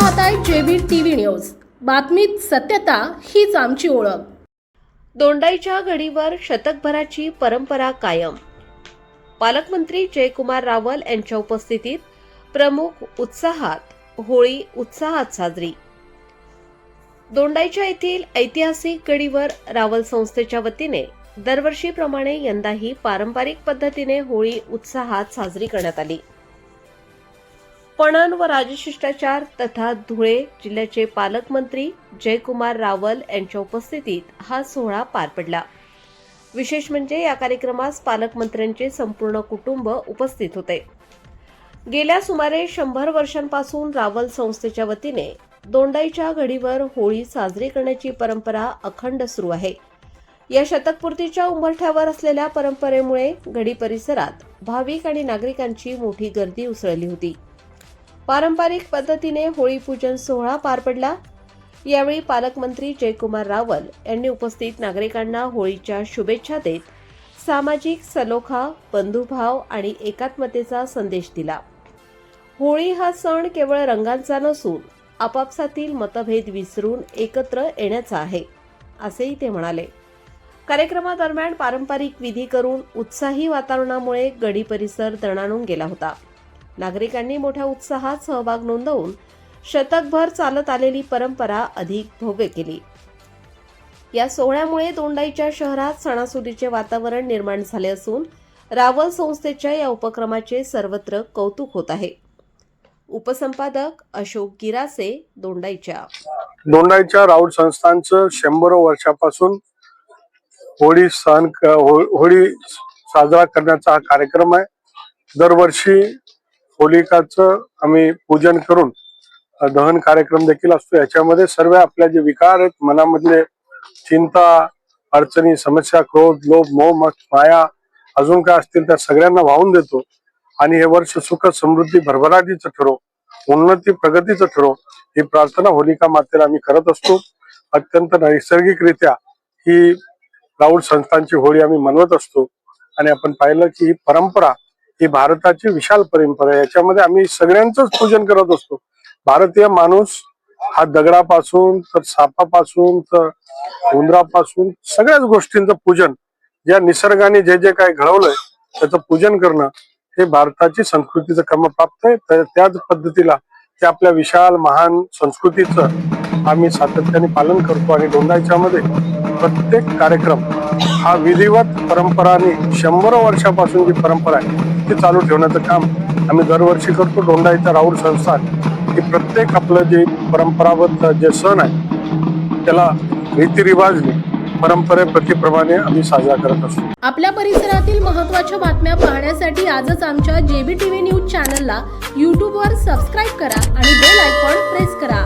पाहताय JB TV news. बातमीत सत्यता हीच आमची ओळख। दोंडाईच्या गडीवर शतकभराची परंपरा कायम। पालकमंत्री जयकुमार रावल यांच्या उपस्थितीत प्रमुख उत्साहात होळी उत्साहात साजरी। दोंडाईच्या येथील ऐतिहासिक गडीवर रावल संस्थेच्या वतीने दरवर्षीप्रमाणे यंदाही पारंपरिक पद्धतीने होळी उत्साहात साजरी करण्यात आली। पणन व राजशिष्टाचार तथा धुळे जिल्ह्याचे पालकमंत्री जयकुमार रावल यांच्या उपस्थितीत हा सोहळा पार पडला। विशेष म्हणजे या कार्यक्रमास पालकमंत्र्यांचे संपूर्ण कुटुंब उपस्थित होते। गेल्या सुमारे 100 वर्षांपासून रावल संस्थेच्या वतीने दोंडाईच्या गडीवर होळी साजरी करण्याची परंपरा अखंड सुरू आहे। या शतकपूर्तीच्या उंबरठ्यावर असलेल्या परंपरेमुळे गडी परिसरात भाविक आणि नागरिकांची मोठी गर्दी उसळली होती। पारंपरिक पद्धतीने होळी पूजन सोहळा पार पडला। यावेळी पालकमंत्री जयकुमार रावल यांनी उपस्थित नागरिकांना होळीच्या शुभेच्छा देत सामाजिक सलोखा, बंधुभाव आणि एकात्मतेचा संदेश दिला। होळी हा सण केवळ रंगांचा नसून आपापसातील मतभेद विसरून एकत्र येण्याचा आहे, असेही ते म्हणाले। कार्यक्रमादरम्यान पारंपरिक विधी करून उत्साही वातावरणामुळे गडी परिसर दणाणून गेला होता। नागरिकांनी मोठ्या उत्साहात सहभाग नोंदवून शतकभर चालत आलेली परंपरा अधिक भव्य केली। या सोहळ्यामुळे दोंडाईच्या शहरात सणासुदीचे वातावरण निर्माण झाले असून रावल संस्थेच्या या उपक्रमाचे सर्वत्र कौतुक होत आहे। उपसंपादक अशोक गिरासे, दोंडाईच्या रावल संस्थांचं 100 वर्षापासून होळी साजरा करण्याचा हा कार्यक्रम आहे। दरवर्षी होलिकाचं आम्ही पूजन करून दहन कार्यक्रम देखील असतो। याच्यामध्ये सर्व आपल्या जे विकार आहेत, मनामधले चिंता, अडचणी, समस्या, क्रोध, लोभ, मोह, माया अजून काय असतील त्या सगळ्यांना वाहून देतो आणि हे वर्ष सुख समृद्धी भरभराटीचं ठरो, उन्नती प्रगतीचं ठरो ही प्रार्थना होलिका मातेला आम्ही करत असतो। अत्यंत नैसर्गिकरित्या ही रावल संस्थांची होळी आम्ही मनवत असतो आणि आपण पाहिलं की ही परंपरा ही भारताची विशाल परंपरा आहे। याच्यामध्ये आम्ही सगळ्यांचंच पूजन करत असतो। भारतीय माणूस हा दगडापासून तर सापापासून तर उंदरापासून सगळ्याच गोष्टींचं पूजन, ज्या निसर्गाने जे जे काही घडवलंय त्याचं पूजन करणं हे भारताची संस्कृतीचं क्रम प्राप्त आहे। तर त्याच पद्धतीला त्या आपल्या विशाल महान संस्कृतीचं आम्ही सातत्याने पालन करतो आणि दोंडाईच्या मध्ये प्रत्येक कार्यक्रम हा विधिवत परंपराने 100 वर्षापासून जी परंपरा आहे ती चालू ठेवण्याचं काम आम्ही दरवर्षी करतो। दोंडाईच्या रावल संस्थान ही प्रत्येक आपलं जे परंपरागत जे सण आहे त्याला रीतिरिवाजने परंपरेप्रमाणे आम्ही साजरा करत असतो। आपल्या परिसरातील महत्त्वाच्या बातम्या पाहण्यासाठी आजच आमच्या जेबी टीव्ही न्यूज चॅनलला YouTube वर सबस्क्राइब करा आणि बेल आयकॉन प्रेस करा।